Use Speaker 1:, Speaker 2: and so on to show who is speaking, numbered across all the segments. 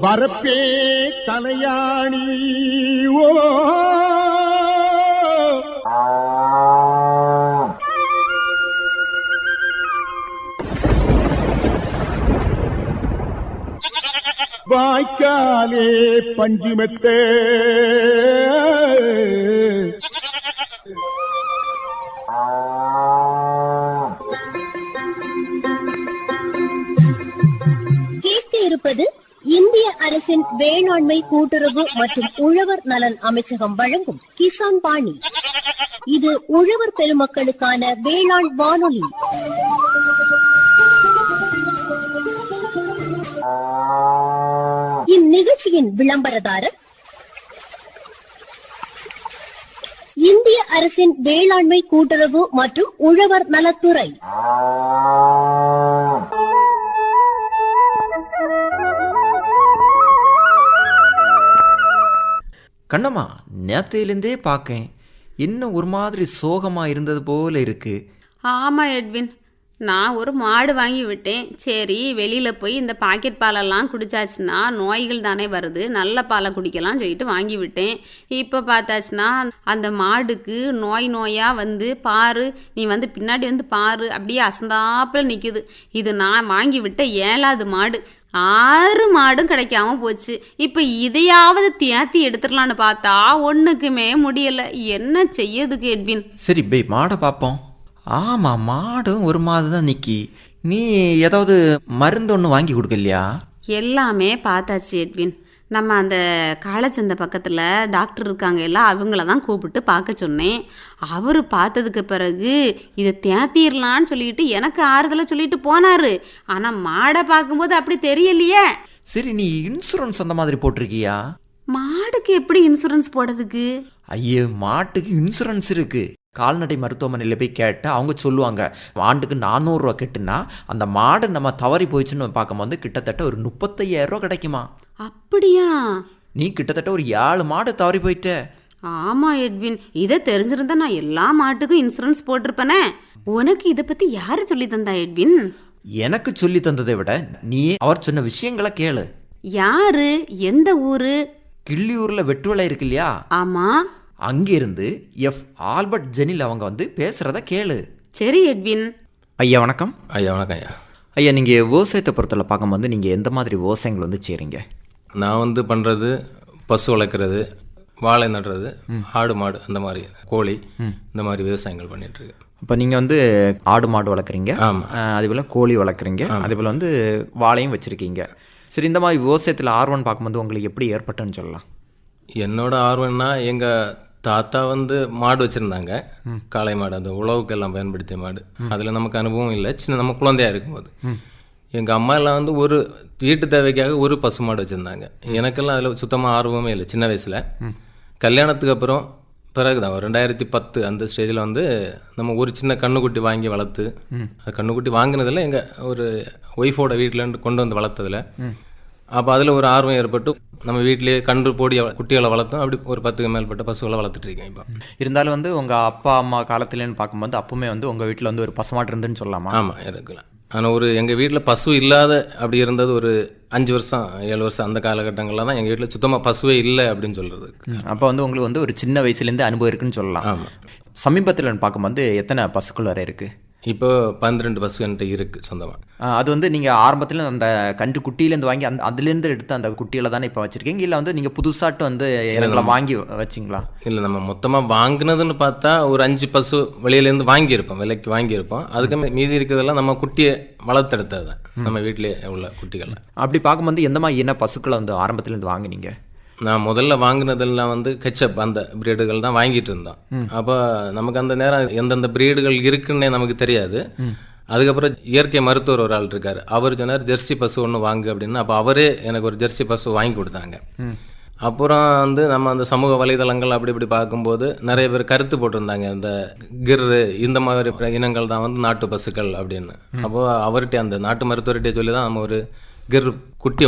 Speaker 1: வரப்பே தலையாணி ஓ வாய்க்காலே பஞ்சுமெத்தே
Speaker 2: இருப்பது இந்திய அரசின் வேளாண்மை கூட்டுறவு மற்றும் உழவர் நலன் அமைச்சகம் வழங்கும் கிசான் பாணி. இது உழவர் பெருமக்களுக்கான வேளாண் வானொலி. இந்நிகழ்ச்சியின் விளம்பரதாரர் இந்திய அரசின் வேளாண்மை கூட்டுறவு மற்றும் உழவர் நலத்துறை.
Speaker 3: கண்ணம்மா, நேத்தையிலேருந்தே பார்க்கேன், இன்னும் ஒரு மாதிரி சோகமாக இருந்தது போல இருக்கு.
Speaker 4: ஆமாம் எட்வின், நான் ஒரு மாடு வாங்கி விட்டேன். சரி, வெளியில் போய் இந்த பாக்கெட் பாலெல்லாம் குடிச்சாச்சுன்னா நோய்கள் தானே வருது, நல்ல பாலை குடிக்கலாம் சொல்லிட்டு வாங்கி விட்டேன். இப்போ பார்த்தாச்சுன்னா அந்த மாடுக்கு நோயாக வந்து பாரு, நீ வந்து பின்னாடி வந்து பாரு, அப்படியே அசந்தாப்பில் நிற்குது. இது நான் வாங்கி விட்ட 7வது மாடு. 6 மாடும் கிடைக்காம போச்சு. இப்போ இதையாவது தேத்தி எடுத்துடலான்னு பார்த்தா ஒன்றுக்குமே முடியலை. என்ன செய்யதுக்கு எட்வின்?
Speaker 3: சரி பை, மாடை பார்ப்போம். ஆமாம், மாடும் ஒரு மாதம் தான் நிற்கி. நீ ஏதாவது மருந்து ஒன்று வாங்கி கொடுக்கலையா?
Speaker 4: எல்லாமே பார்த்தாச்சு எட்வின். நம்ம அந்த காலச்சந்தை பக்கத்தில் டாக்டர் இருக்காங்க, எல்லாம் அவங்கள தான் கூப்பிட்டு பார்க்க சொன்னேன். அவர் பார்த்ததுக்கு பிறகு இதை தேத்திடலான்னு சொல்லிட்டு எனக்கு ஆறுதலை சொல்லிட்டு போனார். ஆனால் மாடை பார்க்கும்போது அப்படி தெரியலையே.
Speaker 3: சரி, நீ இன்சூரன்ஸ் அந்த மாதிரி போட்டிருக்கியா?
Speaker 4: மாடுக்கு எப்படி இன்சூரன்ஸ் போடுறதுக்கு?
Speaker 3: ஐயோ, மாட்டுக்கு இன்சூரன்ஸ் இருக்கு. கால்நடை மருத்துவமனையில் போய் கேட்டால் அவங்க சொல்லுவாங்க, ஆண்டுக்கு 400 ரூபா கட்டுனா அந்த மாடு நம்ம தவறி போயிடுச்சுன்னு பார்க்கும்போது கிட்டத்தட்ட ஒரு 35,000 ரூபா கிடைக்குமா.
Speaker 4: அப்படியா?
Speaker 3: நீ கிட்டத்தட்ட ஒரு 7 மாடு தவறி போயிட்ட.
Speaker 4: ஆமாம் எட்வின், இதை தெரிஞ்சிருந்தா நான் எல்லா மாட்டுக்கும் இன்சூரன்ஸ் போட்டிருப்பேனே. உனக்கு இதை பற்றி யாரு சொல்லி தந்தா எட்வின்? எனக்கு
Speaker 3: சொல்லி தந்ததை விட நீ அவர் சொன்ன விஷயங்களை கேளு.
Speaker 4: யாரு? எந்த ஊரு?
Speaker 3: கிள்ளியூரில் வெட்டுவலை இருக்கு இல்லையா?
Speaker 4: ஆமாம்.
Speaker 3: அங்கிருந்து ஆல்பர்ட் ஜெனில் அவங்க வந்து பேசுகிறத கேளு.
Speaker 4: சரி எட்வின்.
Speaker 3: ஐயா வணக்கம்.
Speaker 5: ஐயா வணக்கம். ஐயா
Speaker 3: ஐயா, நீங்கள் விவசாயத்தை பொறுத்தவரை பார்க்கும்போது நீங்கள் எந்த மாதிரி விவசாயங்கள் வந்து செய்கிறீங்க?
Speaker 5: நான் வந்து பண்ணுறது பசு வளர்க்குறது, வாழை நடுறது, ஆடு மாடு, அந்த மாதிரி கோழி, இந்த மாதிரி விவசாயங்கள் பண்ணிகிட்ருக்கேன்.
Speaker 3: இப்போ நீங்கள் வந்து ஆடு மாடு வளர்க்குறீங்க, அதேபோல் கோழி வளர்க்குறீங்க, அதேபோல் வந்து வாழையும் வச்சுருக்கீங்க. சரி, இந்த மாதிரி விவசாயத்தில் ஆர்வம் பார்க்கும்போது உங்களுக்கு எப்படி ஏற்பட்டுன்னு சொல்லலாம்?
Speaker 5: என்னோட ஆர்வம்னா, எங்கள் தாத்தா வந்து மாடு வச்சுருந்தாங்க, காளை மாடு, அந்த உழவுக்கெல்லாம் பயன்படுத்திய மாடு. அதில் நமக்கு அனுபவம் இல்லை, நம்ம குழந்தையாக இருக்கும்போது. எங்கள் அம்மா எல்லாம் வந்து ஒரு வீட்டு தேவைக்காக ஒரு பசு மாடு வச்சுருந்தாங்க. எனக்கெல்லாம் அதில் சுத்தமாக ஆர்வமே இல்லை சின்ன வயசில். கல்யாணத்துக்கு அப்புறம் பிறகுதான் 2010 அந்த ஸ்டேஜில் வந்து நம்ம ஒரு சின்ன கண்ணுக்குட்டி வாங்கி வளர்த்து, கண்ணுக்குட்டி வாங்கினதில் எங்கள் ஒரு ஒய்ஃபோட வீட்டிலேருந்து கொண்டு வந்து வளர்த்ததில் அப்போ அதில் ஒரு ஆர்வம் ஏற்பட்டு நம்ம வீட்டிலேயே கன்று போடி குட்டிகளை வளர்த்தோம். அப்படி ஒரு 10க்கு மேற்பட்ட பசுகளை வளர்த்துட்டு இருக்கேன். இப்போ
Speaker 3: இருந்தாலும் வந்து உங்கள் அப்பா அம்மா காலத்துலேன்னு பார்க்கும்போது அப்பவுமே வந்து உங்கள் வீட்டில் வந்து ஒரு பசுமாட்டு இருந்துன்னு சொல்லலாமா?
Speaker 5: ஆமாம், இருக்கலாம். ஆனால் ஒரு எங்கள் வீட்டில் பசு இல்லாத அப்படி இருந்தது ஒரு 5 வருஷம் 7 வருஷம் அந்த காலகட்டங்களில் தான் எங்கள் வீட்டில் சுத்தமாக பசுவே இல்லை அப்படின்னு சொல்கிறது.
Speaker 3: அப்போ வந்து உங்களுக்கு வந்து ஒரு சின்ன வயசுலேருந்து அனுபவம் இருக்குன்னு சொல்லலாம்.
Speaker 5: ஆமாம்.
Speaker 3: சமீபத்தில் பார்க்கும்போது எத்தனை பசுக்கள் வரை இருக்குது?
Speaker 5: இப்போ 12 பசு என்கிட்ட இருக்குது சொந்தமாக.
Speaker 3: அது வந்து நீங்கள் ஆரம்பத்தில் அந்த கன்று குட்டியிலேருந்து வாங்கி அதுலேருந்து எடுத்து அந்த குட்டியில் தானே இப்போ வச்சுருக்கீங்க, இல்லை வந்து நீங்கள் புதுசாட்டு வந்து இனங்களை வாங்கி வச்சிங்களா?
Speaker 5: இல்லை, நம்ம மொத்தமாக வாங்கினதுன்னு பார்த்தா ஒரு 5 பசு வெளியிலேருந்து வாங்கியிருப்போம், விலைக்கு வாங்கியிருப்போம். அதுக்கு மீதி இருக்கிறதெல்லாம் நம்ம குட்டியை வளர்த்தெடுத்தது தான், நம்ம வீட்டிலே உள்ள குட்டிகள்.
Speaker 3: அப்படி பார்க்கும்போது எந்த மாதிரி என்ன பசுக்களை வந்து ஆரம்பத்துலேருந்து வாங்கினீங்க?
Speaker 5: நான் முதல்ல வாங்கினதெல்லாம் வந்து கெச்சப் அந்த பிரீடுகள் தான் வாங்கிட்டு இருந்தோம். அப்போ நமக்கு அந்த நேரம் எந்தெந்த பிரீடுகள் இருக்குன்னே நமக்கு தெரியாது. அதுக்கப்புறம் இயற்கை மருத்துவர் ஒரு ஆள் இருக்கார், அவர் சொன்னார் ஜெர்சி பசு ஒன்று வாங்கு அப்படின்னு. அப்போ அவரே எனக்கு ஒரு ஜெர்சி பசு வாங்கி கொடுத்தாங்க. அப்புறம் வந்து நம்ம அந்த சமூக வலைதளங்கள் அப்படி இப்படி பார்க்கும்போது நிறைய பேர் கருத்து போட்டிருந்தாங்க, இந்த கிர்ரு இந்த மாதிரி இனங்கள் தான் வந்து நாட்டு பசுக்கள் அப்படின்னு. அப்போது அவர்கிட்ட அந்த நாட்டு மருத்துவர்கிட்ட சொல்லி தான் நம்ம ஒரு கிர் குட்டி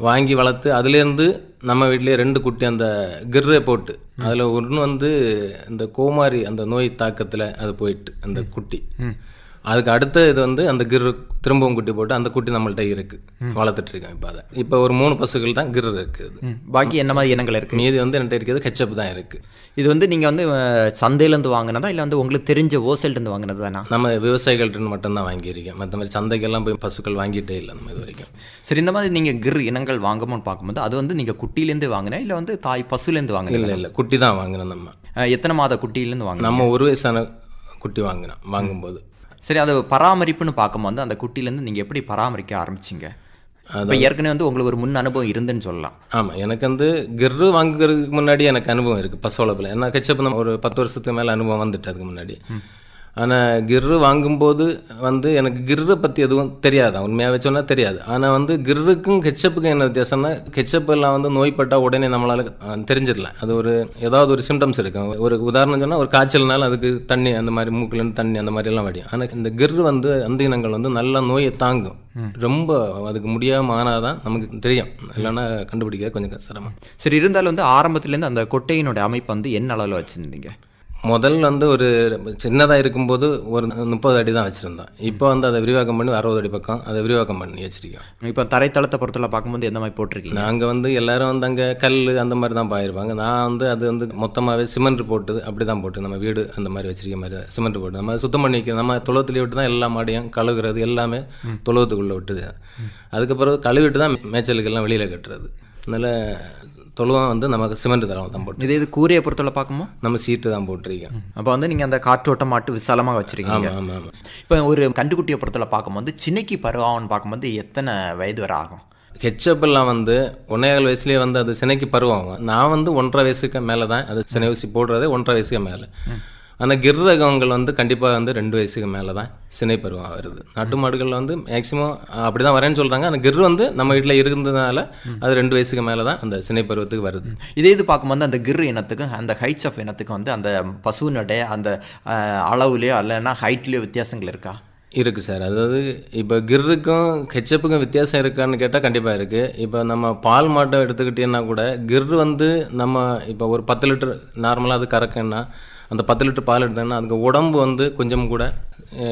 Speaker 5: வாங்கி வளர்த்து அதுலேருந்து நம்ம வீட்டிலே 2 குட்டி அந்த கிர்ரை போட்டு, அதில் ஒன்று வந்து இந்த கோமாரி அந்த நோய் தாக்கத்தில் அது போயிட்டு அந்த குட்டி அதுக்கு அடுத்த இது வந்து அந்த கிர் திரும்பவும் குட்டி போட்டு அந்த குட்டி நம்மள்ட்ட இருக்கு, வளர்த்துட்டு இருக்கேன். இப்போ அதை இப்போ ஒரு 3 பசுகள் தான் கிர் இருக்குது.
Speaker 3: பாக்கி என்ன மாதிரி இனங்கள் இருக்கு?
Speaker 5: மீதி வந்து என்கிட்ட இருக்கிறது ஹெச்எப் தான் இருக்கு.
Speaker 3: இது வந்து நீங்கள் வந்து சந்தையிலேருந்து வாங்கினதா இல்லை வந்து உங்களுக்கு தெரிஞ்ச ஹோல்சேல்லேருந்து வாங்கினது தானா?
Speaker 5: நம்ம விவசாயிகள்ட்ட மட்டும்தான் வாங்கியிருக்கேன். மற்ற மாதிரி சந்தைக்கெல்லாம் போய் பசுக்கள் வாங்கிட்டே இல்லை நம்ம இது வரைக்கும்.
Speaker 3: சரி, இந்த மாதிரி நீங்கள் கிர் இனங்கள் வாங்கணும்னு பார்க்கும்போது அது வந்து நீங்கள் குட்டியிலேருந்து வாங்கினா இல்லை வந்து தாய் பசுலேருந்து வாங்கினா?
Speaker 5: இல்லை குட்டி தான் வாங்கினோம். நம்ம
Speaker 3: எத்தனை மாத குட்டியிலேருந்து வாங்கினோம்?
Speaker 5: நம்ம 1 வயசான குட்டி வாங்கினோம் வாங்கும்போது.
Speaker 3: சரி, அது பராமரிப்புன்னு பார்க்கும்போது அந்த குட்டியிலேருந்து நீங்கள் எப்படி பராமரிக்க ஆரம்பிச்சிங்க? இப்போ ஏற்கனவே வந்து உங்களுக்கு ஒரு முன் அனுபவம் இருந்துன்னு சொல்லலாம்.
Speaker 5: ஆமாம், எனக்கு வந்து கிர்ரு வாங்குறதுக்கு முன்னாடி எனக்கு அனுபவம் இருக்குது பசு வளர்ப்பில். ஏன்னா ஹெச்எப் ஒரு 10 வருஷத்துக்கு மேலே அனுபவம் வந்துட்டு அதுக்கு முன்னாடி. ஆனால் கிர்ரு வாங்கும்போது வந்து எனக்கு கிர்ரை பற்றி எதுவும் தெரியாது, உண்மையாகவே சொன்னால் தெரியாது. ஆனால் வந்து கிர்ருக்கும் ஹெச்எப்புக்கும் என்ன வித்தியாசம்னா, ஹெச்எப் எல்லாம் வந்து நோய்பட்டால் உடனே நம்மளால் தெரிஞ்சிடலாம். அது ஒரு ஏதாவது ஒரு சிம்டம்ஸ் இருக்கும். ஒரு உதாரணம் சொன்னால் ஒரு காய்ச்சல்னால அதுக்கு தண்ணி அந்த மாதிரி மூக்கிலேருந்து தண்ணி அந்த மாதிரி எல்லாம் வடியும். ஆனால் இந்த கிர்ரு வந்து அந்த இனங்கள் வந்து நல்லா நோயை தாங்கும். ரொம்ப அதுக்கு முடியாமல் ஆனாதான் நமக்கு தெரியும், இல்லைன்னா கண்டுபிடிக்க கொஞ்சம் சிரமம்.
Speaker 3: சரி, இருந்தாலும் வந்து ஆரம்பத்துலேருந்து அந்த கொட்டையினோட அமைப்பு வந்து என்ன அளவில் வச்சுருந்தீங்க?
Speaker 5: முதல்ல வந்து ஒரு சின்னதாக இருக்கும்போது ஒரு 30 அடி தான் வச்சுருந்தோம். இப்போ வந்து அதை விரிவாக்கம் பண்ணி 60 அடி பக்கம் அதை விரிவாக்கம் பண்ணி வச்சுருக்கோம்.
Speaker 3: இப்போ தரைத்தளத்தை பொறுத்தல பார்க்கும்போது எந்த மாதிரி போட்டிருக்கீங்க?
Speaker 5: நாங்கள் வந்து எல்லோரும் வந்து அங்கே கல் அந்த மாதிரி தான் பாயிருப்பாங்க. நான் வந்து அது வந்து மொத்தமாகவே சிமெண்ட் போட்டு அப்படி தான் போட்டு நம்ம வீடு அந்த மாதிரி வச்சிருக்க மாதிரி சிமெண்ட் போட்டு நம்ம சுத்தம் பண்ணி வைக்க. நம்ம தொழுவத்துலேயே விட்டு தான் எல்லா மாடையும் கழுகுறது எல்லாமே தொழுவத்துக்குள்ளே விட்டுது. அதுக்கப்புறம் கழுவிட்டு தான் மேய்ச்சலுக்கெல்லாம் வெளியில் கட்டுறது. அதனால் தொழுவம் வந்து நமக்கு சிமெண்ட் தரம் தான் போட்டு.
Speaker 3: இது கூரையை பொறுத்தவரை பார்க்கும்போது
Speaker 5: நம்ம சீட்டு தான் போட்டிருக்கோம்.
Speaker 3: அப்போ வந்து நீங்கள் அந்த காற்றோட்டம் மாட்டு விசாலமாக வச்சுருக்கீங்க.
Speaker 5: ஆமாம் ஆமாம் ஆமாம்.
Speaker 3: இப்போ ஒரு கண்டுக்குட்டியை பொறுத்தவரை பார்க்கும்போது சின்னைக்கு பருவம்னு பார்க்கும்போது எத்தனை வயது வரை ஆகும்?
Speaker 5: ஹெச்எப்லாம் வந்து 1.25 வயசுலேயே வந்து அது சினைக்கு பருவம். நான் வந்து 1.5 வயசுக்கு மேலே தான் அது சினை ஊசி போடுறது, 1.5 வயசுக்கு மேலே. ஆனால் கிர் ரகங்கள் வந்து கண்டிப்பாக வந்து 2 வயசுக்கு மேலே தான் சினை பருவம் வருது. நாட்டு மாடுகளில் வந்து மேக்ஸிமம் அப்படி தான் வரேன்னு சொல்கிறாங்க. ஆனால் கிர் வந்து நம்ம வீட்டில் இருந்ததுனால அது 2 வயசுக்கு மேலே தான் அந்த சினை பருவத்துக்கு வருது.
Speaker 3: இது பார்க்கும்போது அந்த கிர் இனத்துக்கும் அந்த ஹைட்ஸ் இனத்துக்கும் வந்து அந்த பசுவினுடைய அந்த அளவுலையோ இல்லைன்னா ஹைட்லேயோ வித்தியாசங்கள் இருக்கா?
Speaker 5: இருக்குது சார். அதாவது இப்போ கிர்ருக்கும் ஹெச்எப்புக்கும் வித்தியாசம் இருக்கான்னு கேட்டால் கண்டிப்பாக இருக்குது. இப்போ நம்ம பால் மாட்டை எடுத்துக்கிட்டேன்னா கூட கிர் வந்து நம்ம இப்போ ஒரு 10 லிட்டர் நார்மலாக அது கறக்குன்னா அந்த 10 லிட்டர் பால் எடுத்தோன்னா அதுக்கு உடம்பு வந்து கொஞ்சம் கூட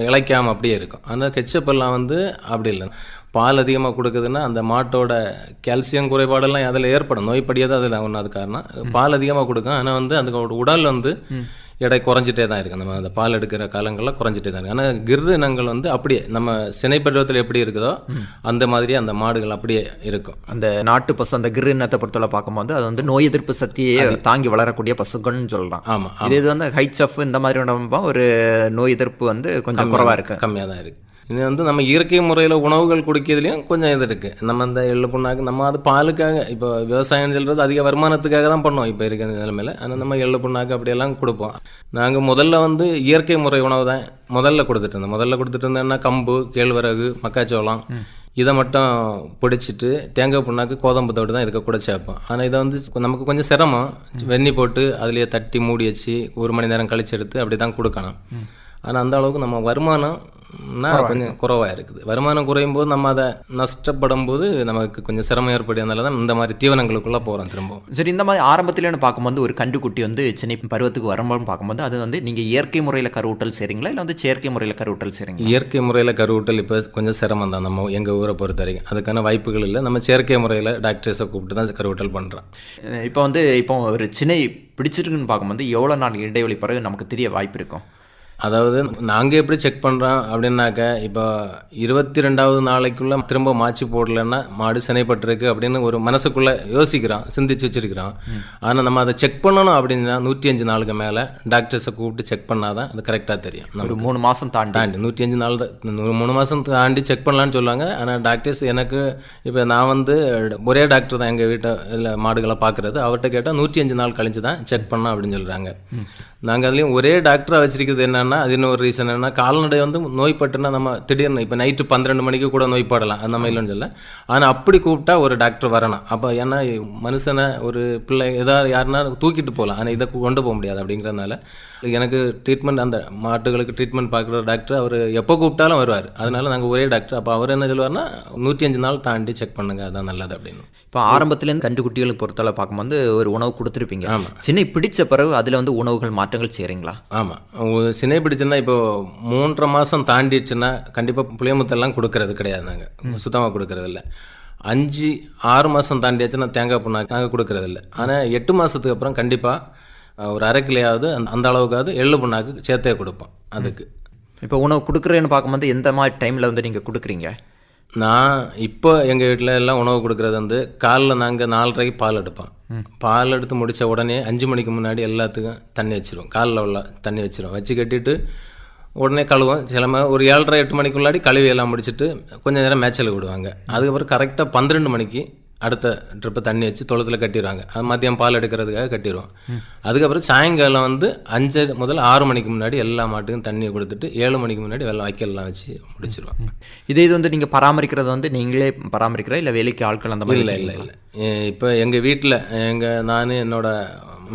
Speaker 5: இளைக்காமல் அப்படியே இருக்கும். ஆனால் ஹெச்எப்பெல்லாம் வந்து அப்படி இல்லை. பால் அதிகமாக கொடுக்குதுன்னா அந்த மாட்டோட கால்சியம் குறைபாடெல்லாம் அதில் ஏற்படும். நோய்படியாக தான் அதில் ஒன்றாவது காரணம். பால் அதிகமாக கொடுக்கும், ஆனால் வந்து அதுக்கு உடல் வந்து எடை குறைஞ்சிட்டே தான் இருக்குது. நம்ம அந்த பால் எடுக்கிற காலங்களில் குறைஞ்சிட்டே தான் இருக்குது. ஆனால் கிர் இனங்கள் வந்து அப்படியே நம்ம சினை பருவத்தில் எப்படி இருக்குதோ அந்த மாதிரியே அந்த மாடுகள் அப்படியே இருக்கும்.
Speaker 3: அந்த நாட்டு பசு அந்த கிர் இனத்தை பொறுத்தவரை பார்க்கும்போது அது வந்து நோய் எதிர்ப்பு சக்தியை தாங்கி வளரக்கூடிய பசுக்கள்னு சொல்லலாம்.
Speaker 5: ஆமாம்.
Speaker 3: இது வந்து ஹைட்ஸ் இந்த மாதிரி ஒரு நோய் எதிர்ப்பு வந்து கொஞ்சம் குறைவாக இருக்குது,
Speaker 5: கம்மியாக தான் இருக்குது. இது வந்து நம்ம இயற்கை முறையில் உணவுகள் குடிக்கிறதுலையும் கொஞ்சம் இது இருக்குது. நம்ம அந்த எள்ளு புண்ணாக்கு நம்ம அது பாலுக்காக இப்போ விவசாயம் சொல்கிறது அதிக வருமானத்துக்காக தான் பண்ணோம் இப்போ இருக்கிற நிலைமையில். ஆனால் நம்ம எள்ளு புண்ணாக்கு அப்படியெல்லாம் கொடுப்போம். நாங்கள் முதல்ல வந்து இயற்கை முறை உணவு தான் முதல்ல கொடுத்துட்டு இருந்தோம்னா கம்பு, கேழ்வரகு, மக்காச்சோளம் இதை மட்டும் பிடிச்சிட்டு தேங்காய் புண்ணாக்கு, கோதம்பு தவிடு தான் இதுக்கு கூட சேர்ப்போம். ஆனால் இதை வந்து நமக்கு கொஞ்சம் சிரமம். வெந்நி போட்டு அதிலேயே தட்டி மூடி வச்சு 1 மணி நேரம் கழிச்சு எடுத்து அப்படி தான் கொடுக்கணும். ஆனால் அந்த அளவுக்கு நம்ம வருமானம் கொஞ்சம் குறைவாக இருக்குது. வருமானம் குறையும் போது நம்ம அதை நஷ்டப்படும் போது நமக்கு கொஞ்சம் சிரமம் ஏற்படுறதுனால தான் இந்த மாதிரி தீவனங்களுக்குள்ளே போகிறோம் திரும்பவும்.
Speaker 3: சரி, இந்த மாதிரி ஆரம்பத்திலேன்னு பார்க்கும்போது ஒரு கண்டுக்குட்டி வந்து சின்ன பருவத்துக்கு வரும்போது பார்க்கும்போது அது வந்து நீங்கள் இயற்கை முறையில் கருவூட்டல் செய்கிறீங்களா இல்லை வந்து செயற்கை முறையில் கருவூட்டல் செய்கிறீங்களா?
Speaker 5: இயற்கை முறையில் கருவூட்டல் இப்போ கொஞ்சம் சிரமம் தான். நம்ம எங்கள் ஊரை பொறுத்த வரைக்கும் அதுக்கான வாய்ப்புகள் இல்லை. நம்ம செயற்கை முறையில் டாக்டர்ஸை கூப்பிட்டு தான் கருவூட்டல் பண்ணுறோம்.
Speaker 3: இப்போ ஒரு சின்ன பிடிச்சிருக்குன்னு பார்க்கும்போது எவ்வளோ நாள் இடைவெளி பிறகு நமக்கு தெரிய வாய்ப்பு இருக்கும்?
Speaker 5: அதாவது நாங்கள் எப்படி செக் பண்ணுறோம் அப்படின்னாக்க இப்போ 22வது நாளைக்குள்ளே திரும்ப மாச்சி போடலைன்னா மாடு சினைப்பட்டிருக்கு அப்படின்னு ஒரு மனசுக்குள்ளே யோசிக்கிறோம், சிந்திச்சு வச்சுருக்கிறோம். ஆனால் நம்ம அதை செக் பண்ணணும் அப்படின்னா 105 நாளுக்கு மேலே டாக்டர்ஸை கூப்பிட்டு செக் பண்ணால் தான் அது கரெக்டாக தெரியும்.
Speaker 3: ஒரு 3 மாதம் தாண்டி
Speaker 5: 105 நாள் தான் 3 மாதம் தாண்டி செக் பண்ணலான்னு சொல்லுவாங்க. ஆனால் டாக்டர்ஸ் எனக்கு இப்போ நான் வந்து ஒரே டாக்டர் தான் எங்கள் வீட்டை இதில் மாடுகளை பார்க்குறது. அவர்கிட்ட கேட்டால் 105 நாள் கழிச்சு தான் செக் பண்ணோம் அப்படின்னு சொல்கிறாங்க. நாங்கள் அதுலேயும் ஒரே டாக்டராக வச்சிருக்கிறது என்னென்னா அது இன்னொரு ரீசன் என்னென்னா கால்நடை வந்து நோய்பட்டுன்னா நம்ம திடீர்னு இப்போ நைட்டு 12 மணிக்கு கூட நோய்படலாம், அந்த மாதிரி இல்லைன்னு சொல்ல. ஆனால் அப்படி கூப்பிட்டா ஒரு டாக்டர் வரணும். அப்போ ஏன்னா மனுஷனை ஒரு பிள்ளை ஏதாவது யாருன்னா தூக்கிட்டு போகலாம், ஆனால் இதை கொண்டு போக முடியாது. அப்படிங்கிறதுனால எனக்கு ட்ரீட்மெண்ட் அந்த மாட்டுகளுக்கு ட்ரீட்மெண்ட் பார்க்குற டாக்டர் அவர் எப்போ கூப்பிட்டாலும் வருவார். அதனால நாங்கள் ஒரே டாக்டர். அப்போ அவர் என்ன சொல்லுவார்னா 105 நாள் தாண்டி செக் பண்ணுங்க, அதுதான் நல்லது அப்படின்னு.
Speaker 3: இப்போ ஆரம்பத்துலேருந்து கண்டுக்குட்டிகளுக்கு பொறுத்தளவு பார்க்கும்போது ஒரு உணவு கொடுத்துருப்பீங்க. சின்ன பிடிச்ச பிறகு அதில் வந்து உணவுகள் மாற்றங்கள் செய்கிறீங்களா?
Speaker 5: ஆமாம், சினை பிடிச்சுன்னா இப்போ 3.5 மாதம் தாண்டிடுச்சுன்னா கண்டிப்பாக புளியமுத்தெல்லாம் கொடுக்கறது கிடையாது, நாங்கள் சுத்தமாக கொடுக்கறது இல்லை. 5-6 மாதம் தாண்டியாச்சுன்னா தேங்காய் புண்ணாக்கு நாங்கள் கொடுக்கறது இல்லை. ஆனால் 8 மாதத்துக்கு அப்புறம் கண்டிப்பாக ஒரு 1/2 கிலோயாவது அந்த அளவுக்காவது எள்ளு புண்ணாக்கு சேர்த்தே கொடுப்போம். அதுக்கு
Speaker 3: இப்போ உணவு கொடுக்குறேன்னு பார்க்கும்போது எந்த மாதிரி டைமில் வந்து நீங்கள் கொடுக்குறீங்க?
Speaker 5: நான் இப்போ எங்கள் வீட்டில் எல்லாம் உணவு கொடுக்குறது வந்து காலைல நாங்கள் 4:30க்கு பால் எடுப்போம். பால் எடுத்து முடித்த உடனே 5 மணிக்கு முன்னாடி எல்லாத்துக்கும் தண்ணி வச்சிருவோம். காலைல உள்ள தண்ணி வச்சிருவோம். வச்சு கட்டிட்டு உடனே கழுவோம். சிலமா ஒரு 7:30-8 மணிக்குள்ளாடி கழுவி எல்லாம் முடிச்சுட்டு கொஞ்சம் நேரம் மேய்ச்சலுக்கு விடுவாங்க. அதுக்கப்புறம் கரெக்டாக 12 மணிக்கு அடுத்த ட்ரிப்பை தண்ணி வச்சு தொழுத்தில் கட்டிடுவாங்க. அது மதியம் பால் எடுக்கிறதுக்காக கட்டிடுவோம். அதுக்கப்புறம் சாயங்காலம் வந்து 5 முதல் 6 மணிக்கு முன்னாடி எல்லா மாட்டுக்கும் தண்ணியை கொடுத்துட்டு 7 மணிக்கு முன்னாடி வெள்ளம் வைக்கல்லாம் வச்சு முடிச்சிடுவோம்.
Speaker 3: இது வந்து நீங்கள் பராமரிக்கிறது வந்து நீங்களே பராமரிக்கிறா இல்லை வேலைக்கு ஆட்கள் அந்த மாதிரி?
Speaker 5: இல்லை. இப்போ எங்கள் வீட்டில் நான் என்னோட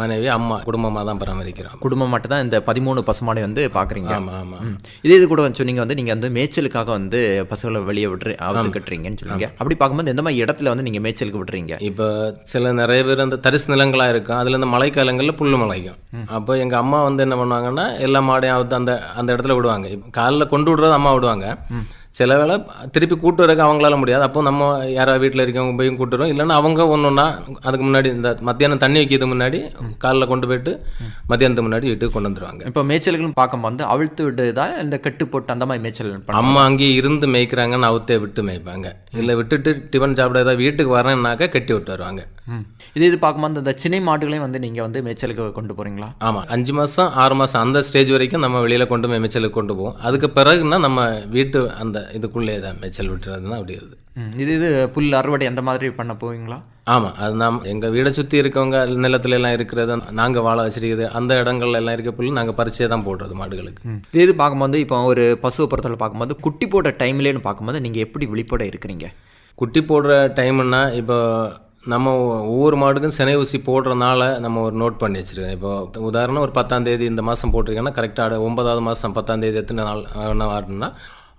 Speaker 5: மனைவி அம்மா குடும்பமாக தான் பராமரிக்கிறோம்.
Speaker 3: குடும்பம் மட்டும் தான் இந்த 13 பசுமாடை வந்து பார்க்குறீங்க?
Speaker 5: ஆமாம்.
Speaker 3: இது கூட சொன்னீங்க வந்து நீங்கள் வந்து மேய்ச்சலுக்காக வந்து பசுகளை வெளியே விட்டு கட்டுறீங்கன்னு சொல்லுவீங்க. அப்படி பார்க்கும்போது எந்த மாதிரி இடத்துல வந்து நீங்கள் மேய்ச்சலுக்கு விட்டுறீங்க?
Speaker 5: இப்போ நிறைய பேர் அந்த தரிசு நிலங்களாக இருக்கும், அதில் இந்த மழைக்காலங்களில் புல் முளைக்கும். அப்போ எங்கள் அம்மா வந்து என்ன பண்ணுவாங்கன்னா எல்லா மாடையும் அந்த இடத்துல விடுவாங்க. காலைல கொண்டு விடுறது அம்மா விடுவாங்க. சில வேளை திருப்பி கூட்டு வரக்கு அவங்களால முடியாது. அப்போ நம்ம யாராவது வீட்டில் இருக்கவங்க போய் கூட்டுறோம். இல்லைன்னா அவங்க ஒன்றுன்னா அதுக்கு முன்னாடி இந்த மத்தியானம் தண்ணி வைக்கிறதுக்கு முன்னாடி காலைல கொண்டு போயிட்டு மத்தியானத்துக்கு முன்னாடி வீட்டுக்கு கொண்டு வந்துடுவாங்க.
Speaker 3: இப்போ மேய்ச்சல்கள் பார்க்கும் வந்து அவிழ்த்து விட்டுதான் இந்த கட்டு போட்டு அந்த மாதிரி மேய்ச்சல்
Speaker 5: அம்மா அங்கேயே இருந்து மேய்க்கிறாங்கன்னு அவுத்தே விட்டு மேய்ப்பாங்க. இல்லை விட்டுட்டு டிஃபன் சாப்பிட ஏதாவது வீட்டுக்கு வரேன்னாக்கா கட்டி விட்டு வருவாங்க.
Speaker 3: இது பார்க்கும்போது இந்த சினை மாடுகளையும் வந்து நீங்கள் வந்து மேய்ச்சலுக்கு கொண்டு போகிறீங்களா?
Speaker 5: ஆமாம், 5 மாதம் 6 மாதம் அந்த ஸ்டேஜ் வரைக்கும் நம்ம வெளியில் கொண்டு போய் மேய்ச்சலுக்கு கொண்டு போவோம். அதுக்கு பிறகுன்னா நம்ம வீட்டு அந்த இதுக்குள்ளே தான் மேய்ச்சல் விட்டுறதுன்னா அப்படி இருக்குது.
Speaker 3: இது புல் அறுவடை அந்த மாதிரி பண்ண போவீங்களா?
Speaker 5: ஆமாம், அது எங்கள் வீடை சுற்றி இருக்கவங்க நிலத்துல எல்லாம் இருக்கிறது, நாங்கள் வாழ வச்சிருக்கிறது அந்த இடங்கள்ல எல்லாம் இருக்க புல் நாங்கள் பறிச்சே தான் போடுறது மாடுகளுக்கு.
Speaker 3: இது பார்க்கும்போது இப்போ ஒரு பசுவை பொறுத்தவரை பார்க்கும்போது குட்டி போடுற டைம்லேன்னு பார்க்கும்போது நீங்கள் எப்படி விழிப்போட இருக்கிறீங்க?
Speaker 5: குட்டி போடுற டைம்னா இப்போ நம்ம ஒவ்வொரு மாடுக்கும் சினை ஊசி போடுறதுனால நம்ம ஒரு நோட் பண்ணி வச்சுருக்கோம். இப்போ உதாரணம் ஒரு 10ஆம் தேதி இந்த மாதம் போட்டிருக்கேன்னா கரெக்டாக 9வது மாதம் 10ஆம் தேதி எத்தனை நாள் ஆடுனா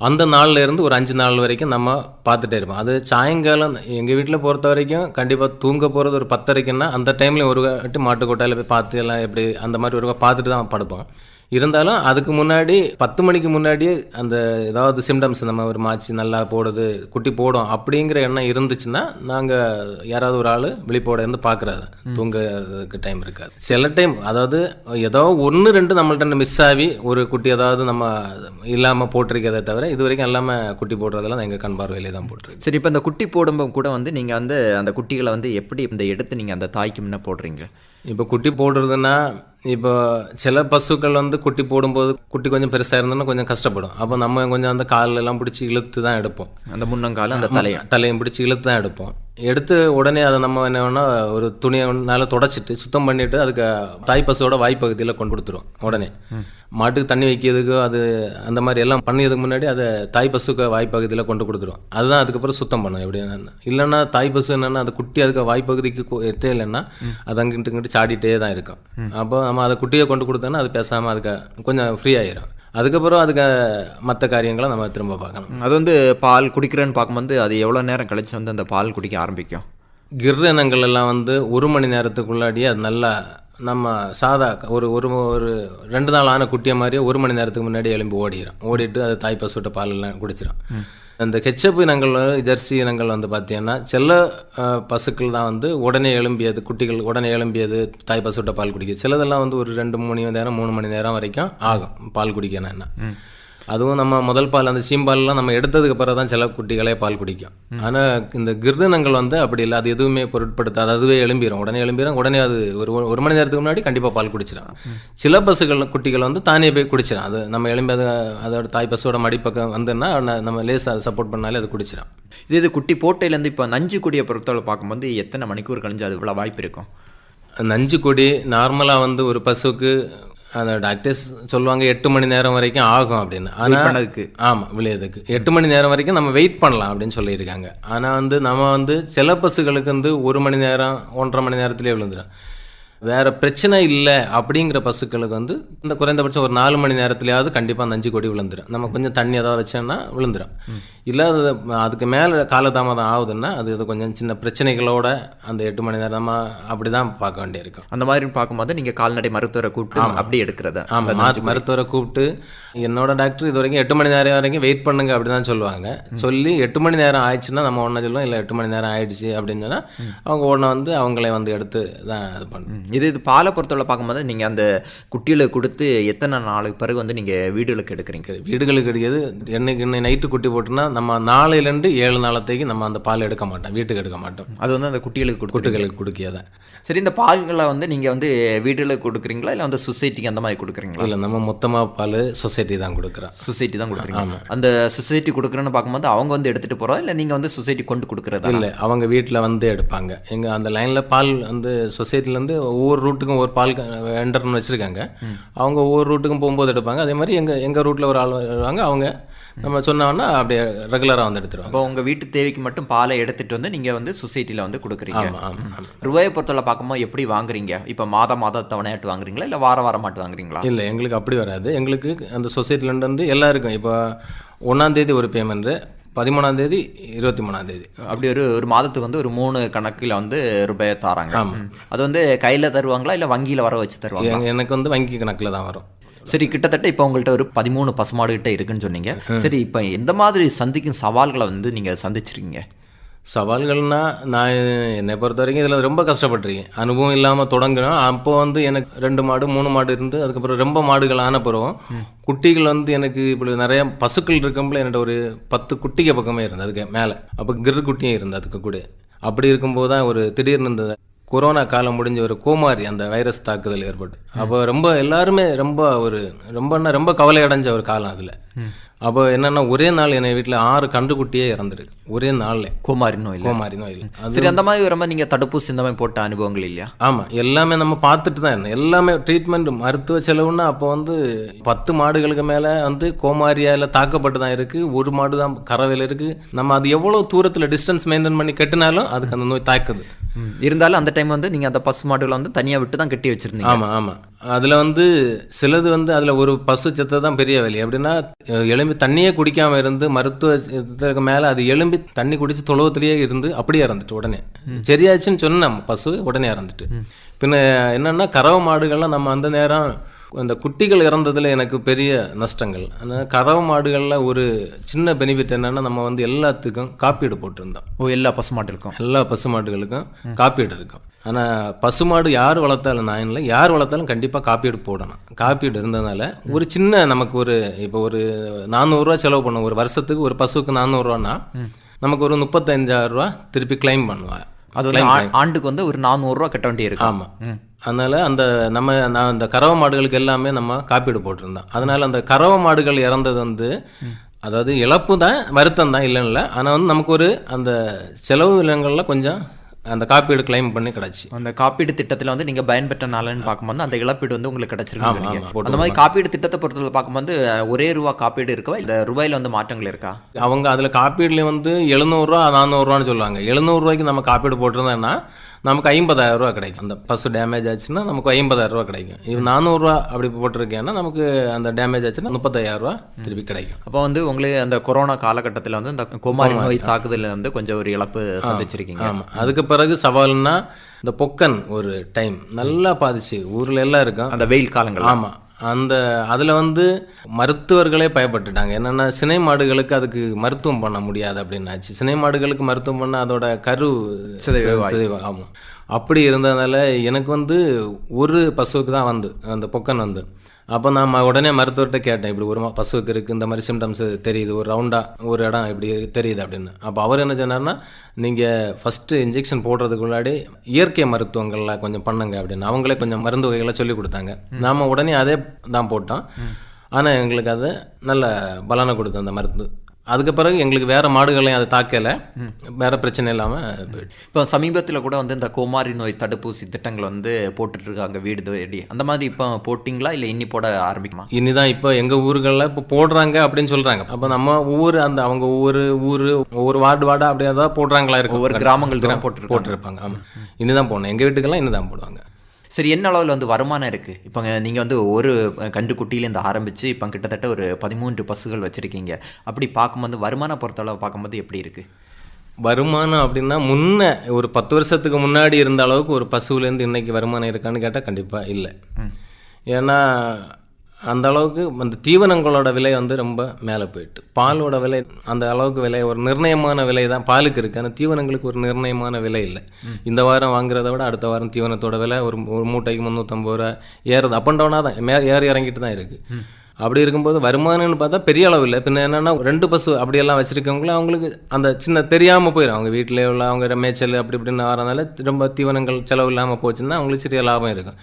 Speaker 5: அந்த நாளில் இருந்து ஒரு 5 நாள் வரைக்கும் நம்ம பார்த்துட்டே இருப்போம். அது சாயங்காலம் எங்கள் வீட்டில் பொறுத்த வரைக்கும் கண்டிப்பாக தூங்க போகிறது ஒரு 10:30க்குன்னா அந்த டைமில் ஒரு வாட்டி மாட்டு கொட்டாயில் போய் பார்த்து எல்லாம் எப்படி அந்த மாதிரி ஒரு பார்த்துட்டு தான் படுப்போம். இருந்தாலும் அதுக்கு முன்னாடி 10 மணிக்கு முன்னாடியே அந்த ஏதாவது சிம்டம்ஸ் நம்ம ஒரு மாச்சி நல்லா போடுது குட்டி போடும் அப்படிங்கிற எண்ணம் இருந்துச்சுன்னா நாங்கள் யாராவது ஒரு ஆள் விழிப்போட இருந்து பார்க்குறாரு. தூங்குறதுக்கு டைம் இருக்காது. சில டைம் அதாவது ஏதோ 1-2 நம்மள்ட்ட மிஸ் ஆகி ஒரு குட்டி ஏதாவது நம்ம இல்லாமல் போட்டிருக்கிறத தவிர இது வரைக்கும் எல்லாமே குட்டி போடுறதெல்லாம் எங்கள் கண் பார்வையிலே தான் போட்டிருக்கு.
Speaker 3: சரி, இப்போ இந்த குட்டி போடும்போது கூட வந்து நீங்கள் வந்து அந்த குட்டிகளை வந்து எப்படி இந்த எடுத்து நீங்கள் அந்த தாய்க்கு முன்ன போடுறீங்க?
Speaker 5: இப்போ குட்டி போடுறதுன்னா இப்போ சில பசுக்கள் வந்து குட்டி போடும்போது குட்டி கொஞ்சம் பெருசாக இருந்தோன்னா கொஞ்சம் கஷ்டப்படும். அப்போ நம்ம கொஞ்சம் அந்த காலெல்லாம் பிடிச்சி இழுத்து தான் எடுப்போம்.
Speaker 3: அந்த முன்னங்கால அந்த
Speaker 5: தலையும் பிடிச்சி இழுத்து தான் எடுப்போம். எடுத்து உடனே அதை நம்ம என்ன வேணால் ஒரு துணியினால தொடச்சிட்டு சுத்தம் பண்ணிவிட்டு அதுக்கு தாய் பசுவோட வாய்ப்பகுதியில் கொண்டு கொடுத்துருவோம். உடனே மாட்டுக்கு தண்ணி வைக்கிறதுக்கு அது அந்த மாதிரி எல்லாம் பண்ணியதுக்கு முன்னாடி அதை தாய் பசுக்கு வாய்ப்பகுதியில் கொண்டு கொடுத்துருவோம். அதுதான் அதுக்கப்புறம் சுத்தம் பண்ணும். எப்படி இல்லைன்னா தாய் பசு என்னென்னா அது குட்டி அதுக்கு வாய்ப்பகுதிக்கு எட்டே இல்லைன்னா அது அங்கிட்டு இங்கிட்டு சாடிட்டே தான் இருக்கும். அப்போ நம்ம அதை குட்டியை கொண்டு கொடுத்தோன்னா அது பேசாமல் அதுக்கு கொஞ்சம் ஃப்ரீ ஆகிரும். அதுக்கப்புறம் அதுக்கு மற்ற காரியங்களை நம்ம திரும்ப பார்க்கணும்.
Speaker 3: அது வந்து பால் குடிக்கிறேன்னு பார்க்கும்போது அது எவ்வளோ நேரம் கழிச்சு வந்து அந்த பால் குடிக்க ஆரம்பிக்கும்?
Speaker 5: கிர் இனங்கள் எல்லாம் வந்து 1 மணி நேரத்துக்குள்ளாடியே அது நல்லா நம்ம சாதா ஒரு 2 நாள் ஆன குட்டிய மாதிரியே 1 மணி நேரத்துக்கு முன்னாடி எழும்பி ஓடிட்டு அது தாய் பசுவிட்ட பால் எல்லாம் குடிச்சிடும். இந்த ஹெச்எப் இனங்கள் ஜெர்சி இனங்கள் வந்து பார்த்தீங்கன்னா சில பசுக்கள் தான் வந்து உடனே எழும்பியது குட்டிகள் உடனே எழும்பியது தாய் பசுவிட்ட பால் குடிக்குது. சிலதெல்லாம் வந்து ஒரு 2 மணி நேரம் 3 மணி நேரம் வரைக்கும் ஆகும் பால் குடிக்கணும். என்ன அதுவும் நம்ம முதல் பால் அந்த சீம்பால்லாம் நம்ம எடுத்ததுக்கு பிறகு தான் சில குட்டிகளே பால் குடிக்கும். ஆனால் இந்த கிர்தனங்கள் வந்து அப்படி இல்லை, அது எதுவுமே பொருட்படுத்தாது, அதுவே எழும்பிடும், உடனே அது ஒரு மணி நேரத்துக்கு முன்னாடி கண்டிப்பாக பால் குடிச்சிடும். சில பசுகள் குட்டிகள் வந்து தானே போய் குடிச்சிடும். அது நம்ம எழும்பி அதோட தாய் பசுவோட மடிப்பக்கம் வந்துன்னா நம்ம லேசாக சப்போர்ட் பண்ணாலே அது குடிச்சிடும்.
Speaker 3: இது குட்டி போட்டையிலேருந்து இப்போ நஞ்சு கொடியை பொறுத்தவரை பார்க்கும்போது எத்தனை மணிக்கூர் கழிஞ்சு அது இவ்வளோ வாய்ப்பு இருக்கும்?
Speaker 5: நஞ்சு கொடி நார்மலாக வந்து ஒரு பசுக்கு அந்த டாக்டர்ஸ் சொல்லுவாங்க 8 மணி நேரம் வரைக்கும் ஆகும் அப்படின்னு. ஆனால் ஆமாம் விளையாதுக்கு 8 மணி நேரம் வரைக்கும் நம்ம வெயிட் பண்ணலாம் அப்படின்னு சொல்லியிருக்காங்க. ஆனால் வந்து நம்ம வந்து சில பசுகளுக்கு வந்து 1 மணி நேரம் 1.5 மணி நேரத்துலேயே விழுந்துடும். வேற பிரச்சனை இல்லை அப்படிங்கிற பசுக்களுக்கு வந்து இந்த குறைந்தபட்சம் ஒரு 4 மணி நேரத்துலயாவது கண்டிப்பா அந்த 5 கொடி விழுந்துடும். நம்ம கொஞ்சம் தண்ணி ஏதாவது வச்சோம்னா விழுந்துடும். இல்லை அதுக்கு மேலே காலதாமதம் ஆகுதுன்னா அது கொஞ்சம் சின்ன பிரச்சனைகளோட அந்த 8 மணி நேரமா அப்படிதான் பார்க்க வேண்டியிருக்கும்.
Speaker 3: அந்த மாதிரி பார்க்கும்போது நீங்க கால்நடை மருத்துவரை கூப்பிட்டு அப்படி எடுக்கிறது.
Speaker 5: ஆமாம், மருத்துவரை கூப்பிட்டு என்னோட டாக்டர் இது வரைக்கும் 8 மணி நேரம் வரைக்கும் வெயிட் பண்ணுங்க அப்படிதான் சொல்லுவாங்க. சொல்லி 8 மணி நேரம் ஆயிடுச்சுன்னா நம்ம ஒன்றா சொல்லுவோம், இல்லை 8 மணி நேரம் ஆயிடுச்சு அப்படின்னு சொன்னா அவங்க உடனே வந்து அவங்களே வந்து எடுத்து தான் இது பண்ணுவோம்.
Speaker 3: இது பாலை பொறுத்தவரை பார்க்கும்போது நீங்க அந்த குட்டிகளுக்கு கொடுத்து எத்தனை நாளுக்கு பிறகு வந்து நீங்க வீடுகளுக்கு எடுக்கிறீங்க?
Speaker 5: வீடுகளுக்கு எடுக்கிறது இன்னைக்கு நைட்டு குட்டி போட்டுன்னா நம்ம 4லேருந்து 7 நாளத்தைக்கு நம்ம அந்த பால் எடுக்க மாட்டோம், வீட்டுக்கு எடுக்க மாட்டோம்.
Speaker 3: அது வந்து அந்த குட்டிகளுக்கு
Speaker 5: கொடுக்கியதான்.
Speaker 3: சரி, இந்த பால்களை வந்து நீங்க வந்து வீடுகளுக்கு கொடுக்குறீங்களா இல்லை வந்து சொசைட்டிக்கு அந்த மாதிரி கொடுக்குறீங்களா?
Speaker 5: இல்லை, நம்ம மொத்தமாக பால் சொசைட்டி தான் கொடுக்குறோம்.
Speaker 3: சொசைட்டி தான் கொடுக்குறீங்க. அந்த சொசைட்டி கொடுக்குறேன்னு பார்க்கும்போது அவங்க வந்து எடுத்துட்டு போறோம், இல்லை நீங்க வந்து சொசைட்டி கொண்டு கொடுக்குறதா?
Speaker 5: இல்லை, அவங்க வீட்டில் வந்து எடுப்பாங்க. எங்கள் அந்த லைனில் பால் வந்து சொசைட்டிலேருந்து ஒவ்வொரு ரூட்டுக்கும் ஒரு பால் வெண்டர்னு வச்சுருக்காங்க. அவங்க ஒவ்வொரு ரூட்டுக்கும் போகும்போது எடுப்பாங்க. அதே மாதிரி எங்கள் ரூட்டில் ஒரு ஆள் வருவாங்க, அவங்க நம்ம சொன்னோன்னா அப்படியே ரெகுலராக வந்து எடுத்துருவாங்க.
Speaker 3: அப்போ உங்கள் வீட்டு தேவைக்கு மட்டும் பாலை எடுத்துகிட்டு வந்து நீங்கள் வந்து சொசைட்டியில் வந்து கொடுக்குறீங்க.
Speaker 5: ஆமாம்.
Speaker 3: ரூபாயை பொறுத்தவரை பார்க்கும்போது எப்படி வாங்குறீங்க? இப்போ மாதம் தவணையாட்டு வாங்குறீங்களா இல்லை வாரம் மாட்டு வாங்குறீங்களா?
Speaker 5: இல்லை, எங்களுக்கு அப்படி வராது. எங்களுக்கு அந்த சொசைட்டிலேருந்து எல்லாருக்கும் இப்போ 1ஆம் தேதி ஒரு பேமெண்ட்டு, 13ஆம் தேதி, 23ஆம் தேதி,
Speaker 3: அப்படி ஒரு மாதத்துக்கு வந்து ஒரு 3 கணக்கில் வந்து ரூபாயை தராங்க. அது வந்து கையில் தருவாங்களா இல்லை வங்கியில் வர வச்சு தருவாங்க?
Speaker 5: எனக்கு வந்து வங்கி கணக்கில் தான் வரும்.
Speaker 3: சரி, கிட்டத்தட்ட இப்போ உங்கள்கிட்ட ஒரு 13 பசுமாடு கிட்ட இருக்குன்னு சொன்னீங்க. சரி, இப்போ எந்த மாதிரி சந்திக்கும் சவால்களை வந்து நீங்கள் சந்திச்சிருக்கீங்க?
Speaker 5: சவால்கள்னா நான் என்னை பொறுத்த வரைக்கும் இதில் ரொம்ப கஷ்டப்பட்டிருக்கேன். அனுபவம் இல்லாமல் தொடங்கினோம். அப்போ வந்து எனக்கு 2 மாடு 3 மாடு இருந்து அதுக்கப்புறம் ரொம்ப மாடுகள் ஆன பிறகும் குட்டிகள் வந்து எனக்கு இப்படி நிறைய பசுக்கள் இருக்கும்போது என்னோட ஒரு 10 குட்டிக பக்கமே இருந்தது அதுக்கு மேலே. அப்போ கிரு குட்டியும் இருந்தது அதுக்கு கூட. அப்படி இருக்கும்போது தான் ஒரு திடீர்னு இந்த கொரோனா காலம் முடிஞ்ச ஒரு கோமாரி அந்த வைரஸ் தாக்குதல் ஏற்பட்டு அப்போ ரொம்ப எல்லாருமே ரொம்ப கவலை அடைஞ்ச ஒரு காலம் அதில். அப்போ என்னன்னா ஒரே நாள் என் வீட்டில் 6 கன்றுக்குட்டியே இறந்துருக்கு ஒரே நாளில்.
Speaker 3: கோமாரி நோயில். சரி, அந்த மாதிரி வரும்போது நீங்கள் தடுப்பூசி இந்த மாதிரி போட்ட அனுபவங்கள் இல்லையா?
Speaker 5: ஆமாம், எல்லாமே நம்ம பார்த்துட்டு தான் இருந்தோம். எல்லாமே ட்ரீட்மெண்ட் மருத்துவ செலவுன்னா அப்போ வந்து 10 மாடுகளுக்கு மேலே வந்து கோமாரியால் தாக்கப்பட்டு தான் இருக்குது. ஒரு மாடு தான் கறவையில் இருக்குது. நம்ம அது எவ்வளோ தூரத்தில் டிஸ்டன்ஸ் மெயின்டைன் பண்ணி கட்டினாலும் அதுக்கு அந்த நோய் தாக்குது.
Speaker 3: இருந்தாலும் அந்த டைம் வந்து நீங்கள் அந்த பசு மாடுகளை வந்து தனியாக விட்டு தான் கட்டி வச்சுருந்தீங்க.
Speaker 5: ஆமாம். அதில் வந்து சிலது வந்து அதில் ஒரு பசு செத்தை தான் பெரிய வேலை. எப்படின்னா எலும்பி தண்ணியே குடிக்காமல் இருந்து மருத்துவத்துக்கு மேலே அது எலும்பி தண்ணி குடிச்சு தொழுவத்திலேயே இருந்து அப்படியே இறந்துட்டு உடனே சரியாச்சுன்னு சொன்ன பசு உடனே இறந்துட்டு. பின்ன என்னென்னா கறவை மாடுகள்லாம் நம்ம அந்த நேரம் அந்த குட்டிகள் இறந்ததில் எனக்கு பெரிய நஷ்டங்கள். ஆனால் கறவை மாடுகளில் ஒரு சின்ன பெனிஃபிட் என்னென்னா நம்ம வந்து எல்லாத்துக்கும் காப்பீடு போட்டிருந்தோம்.
Speaker 3: எல்லா பசு மாடுகளுக்கும் காப்பீடு இருக்கும். ஆனால் பசுமாடு யார் வளர்த்தாலும் நான் இல்லை, யார் வளர்த்தாலும் கண்டிப்பாக காப்பீடு போடணும். காப்பீடு இருந்ததுனால ஒரு சின்ன நமக்கு இப்போ ஒரு 400 ரூபா செலவு பண்ணோம் ஒரு வருஷத்துக்கு. ஒரு பசுவுக்கு 400 ரூபான்னா நமக்கு ஒரு 35,000 ரூபா திருப்பி கிளைம் பண்ணுவேன். அது ஆண்டுக்கு வந்து ஒரு 400 ரூபா கட்ட வேண்டி இருக்கு.
Speaker 5: ஆமாம். அதனால நான் அந்த கறவை மாடுகளுக்கு எல்லாமே நம்ம காப்பீடு போட்டிருந்தோம். அதனால அந்த கறவை மாடுகள் இறந்தது வந்து அதாவது இழப்பு தான், வருத்தம் தான், இல்லைன்னு. ஆனால் வந்து நமக்கு ஒரு அந்த செலவு விலங்குகளில் கொஞ்சம் அந்த காப்பீடு கிளைம் பண்ணி கிடச்சி.
Speaker 3: அந்த காப்பீடு திட்டத்தில் வந்து நீங்கள் பயன்பெற்ற நாள்னு பார்க்கும்போது அந்த இழப்பீடு வந்து உங்களுக்கு கிடச்சிருக்கு. அந்த மாதிரி காப்பீடு திட்டத்தை பொறுத்தவரை பார்க்கும்போது ஒரே ரூபா காப்பீடு இருக்கா இல்லை ரூபாயில் வந்து மாற்றங்கள் இருக்கா?
Speaker 5: அவங்க அதில் காப்பீடுலேயே வந்து 700 ரூபா 400 ரூபான்னு சொல்லுவாங்க. 700 ரூபாய்க்கு நம்ம காப்பீடு போட்டிருந்தோம்னா நமக்கு 50,000 ரூபா கிடைக்கும். அந்த பசு டேமேஜ் ஆச்சுன்னா நமக்கு 50,000 ரூபா கிடைக்கும். இது 400 ரூபா அப்படி போட்டிருக்கேன்னா நமக்கு அந்த டேமேஜ் ஆச்சுன்னா 35,000 ரூபா திருப்பி கிடைக்கும்.
Speaker 3: அப்போ வந்து உங்களுக்கு அந்த கொரோனா காலகட்டத்தில் வந்து இந்த கோமாரி நோய் தாக்குதலில் வந்து கொஞ்சம் ஒரு இழப்பு சந்திச்சிருக்கீங்க.
Speaker 5: ஆமாம். அதுக்கு பிறகு சவால்னா இந்த பொக்கன் ஒரு டைம் நல்லா பாதிச்சு ஊரில் எல்லாம் இருக்கும்
Speaker 3: அந்த வெயில் காலங்கள்.
Speaker 5: ஆமாம். அதில் வந்து மருத்துவர்களே பயப்பட்டுட்டாங்க. என்னென்னா சினை மாடுகளுக்கு அதுக்கு மருத்துவம் பண்ண முடியாது அப்படின்னாச்சு. சினை மாடுகளுக்கு மருத்துவம் பண்ண அதோட கரு ஆமாம். அப்படி இருந்ததுனால எனக்கு வந்து ஒரு பசுவுக்கு தான் வந்து அந்த பொக்கன் வந்து. அப்போ நான் உடனே மருத்துவர்கிட்ட கேட்டேன், இப்படி ஒரு பசுவுக்கு இருக்குது, இந்த மாதிரி சிம்டம்ஸ் தெரியுது, ஒரு ரவுண்டாக ஒரு இடம் இப்படி தெரியுது அப்படின்னு. அப்போ அவர் என்ன சொன்னார்னா, நீங்கள் ஃபஸ்ட்டு இன்ஜெக்ஷன் போடுறதுக்கு முன்னாடி இயற்கை மருத்துவங்களில் கொஞ்சம் பண்ணுங்க அப்படின்னு அவங்களே கொஞ்சம் மருந்து வகைகளை சொல்லி கொடுத்தாங்க. நாம் உடனே அதே தான் போட்டோம். ஆனால் எங்களுக்கு அது நல்ல பலனை கொடுத்து அந்த மருந்து. அதுக்கு பிறகு எங்களுக்கு வேறு மாடுகளையும் அது தாக்கலை, வேறு பிரச்சனை இல்லாமல் போயிடுச்சு.
Speaker 3: இப்போ சமீபத்தில் கூட வந்து இந்த கோமாரி நோய் தடுப்பூசி திட்டங்கள் வந்து போட்டுட்ருக்காங்க வீடு தேடி. அந்த மாதிரி இப்போ போட்டிங்களா இல்லை இன்னி போட ஆரம்பிக்குமா?
Speaker 5: இனிதான் இப்போ எங்கள் ஊர்களில் இப்போ போடுறாங்க அப்படின்னு சொல்கிறாங்க. அப்போ நம்ம ஒவ்வொரு அவங்க ஒவ்வொரு வார்டாக அப்படியே தான் போடுறாங்களா இருக்கும்.
Speaker 3: ஒவ்வொரு கிராமங்கள்
Speaker 5: போட்டிருப்பாங்க. ஆமாம், இனிதான் போடணும். எங்கள் வீட்டுக்கெல்லாம் இனிதான் போடுவாங்க.
Speaker 3: சரி, என்ன அளவில் வந்து வருமானம் இருக்குது? இப்போ நீங்கள் வந்து ஒரு கன்றுக்குட்டியிலேருந்து ஆரம்பித்து இப்போ கிட்டத்தட்ட ஒரு 13 பசுகள் வச்சுருக்கீங்க. அப்படி பார்க்கும்போது வருமானம் பொறுத்தளவு பார்க்கும்போது எப்படி இருக்குது?
Speaker 5: வருமானம் அப்படின்னா முன்ன ஒரு 10 வருஷத்துக்கு முன்னாடி இருந்த அளவுக்கு ஒரு பசுவிலேருந்து இன்னைக்கு வருமானம் இருக்கான்னு கேட்டால் கண்டிப்பாக இல்லை. ஏன்னா அந்த அளவுக்கு அந்த தீவனங்களோட விலை வந்து ரொம்ப மேலே போயிட்டு, பாலோட விலை அந்த அளவுக்கு விலை ஒரு நிர்ணயமான விலை தான் பாலுக்கு இருக்குது. ஆனால் தீவனங்களுக்கு ஒரு நிர்ணயமான விலை இல்லை. இந்த வாரம் வாங்குறத விட அடுத்த வாரம் தீவனத்தோட விலை ஒரு மூட்டைக்கு 350 ரூபா ஏறுது. அப் அண்ட் டவுனாக தான் ஏறி இறங்கிட்டு தான் இருக்குது. அப்படி இருக்கும்போது வருமானம்னு பார்த்தா பெரிய அளவு இல்லை. பின்ன என்னென்னா 2 பசு அப்படியெல்லாம் வச்சுருக்கவங்கள அவங்களுக்கு அந்த சின்ன தெரியாமல் போயிடும். அவங்க வீட்டிலே உள்ள அவங்க மேய்ச்சல் அப்படி இப்படின்னு வரனால ரொம்ப தீவனங்கள் செலவு இல்லாமல் போச்சுன்னா அவங்களுக்கு சிறிய லாபம் இருக்கும்.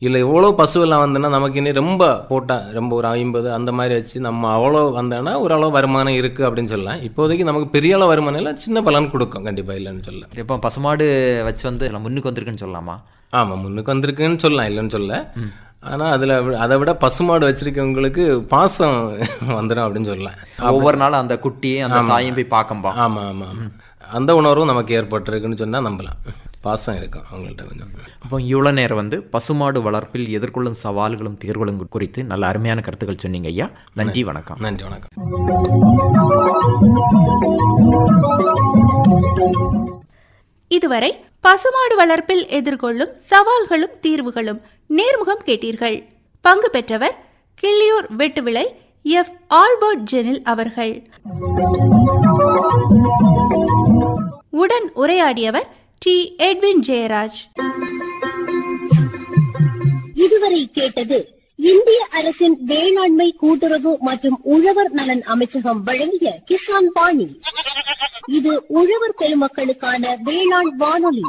Speaker 5: இல்லை இவ்வளோ பசுவெல்லாம் வந்தோன்னா நமக்கு இனி ரொம்ப போட்டால் ரொம்ப ஒரு 50 அந்த மாதிரி வச்சு நம்ம அவ்வளோ வந்தோன்னா ஓரளவு வருமானம் இருக்குது அப்படின்னு சொல்லலாம். இப்போதைக்கு நமக்கு பெரிய அளவு வருமானம் இல்லை, சின்ன பலன் கொடுக்கும் கண்டிப்பாக, இல்லைன்னு சொல்லலாம்.
Speaker 3: இப்போ பசுமாடு வச்சு வந்து முன்னுக்கு வந்திருக்குன்னு சொல்லலாமா?
Speaker 5: ஆமாம், முன்னுக்கு வந்திருக்குன்னு சொல்லலாம், இல்லைன்னு சொல்ல. ஆனால் அதில் அதை விட பசுமாடு வச்சிருக்கவங்களுக்கு பாசம் வந்துடும் அப்படின்னு சொல்லலாம்.
Speaker 3: ஒவ்வொரு நாளும் அந்த குட்டியை அந்த தாயும் போய் பார்க்கம்பா.
Speaker 5: ஆமாம் ஆமாம் ஆமாம், அந்த உணர்வும் நமக்கு ஏற்பட்டிருக்குன்னு சொன்னால் நம்பலாம். பாசம் இருக்கும் அவங்கள்ட்ட கொஞ்சம்.
Speaker 3: அப்போ இவ்வளோ நேரம் வந்து பசுமாடு வளர்ப்பில் எதிர்கொள்ளும் சவால்களும் தேர்வுகளும் குறித்து நல்ல அருமையான கருத்துக்கள் சொன்னீங்க ஐயா. நன்றி, வணக்கம்.
Speaker 5: நன்றி, வணக்கம்.
Speaker 6: இதுவரை பசுமாடு வளர்ப்பில் எதிர்கொள்ளும் சவால்களும் தீர்வுகளும் நேர்முகம் கேட்டீர்கள். பங்கு பெற்றவர் கிள்ளியூர் வெட்டுவிளை எஃப். ஆல்பர்ட் ஜெனில் அவர்கள். உடன் உரையாடியவர் டி. எட்வின் ஜெயராஜ்.
Speaker 2: இதுவரை கேட்டது இந்திய அரசின் வேளாண்மை கூட்டுறவு மற்றும் உழவர் நலன் அமைச்சகம் வழங்கிய கிசான் பாணி. இது உழவர் பெருமக்களுக்கான வேளாண் வானொலி.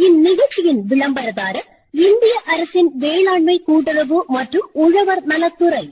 Speaker 2: இந்நிகழ்ச்சியின் விளம்பரதாரர் இந்திய அரசின் வேளாண்மை கூட்டுறவு மற்றும் உழவர் நலத்துறை.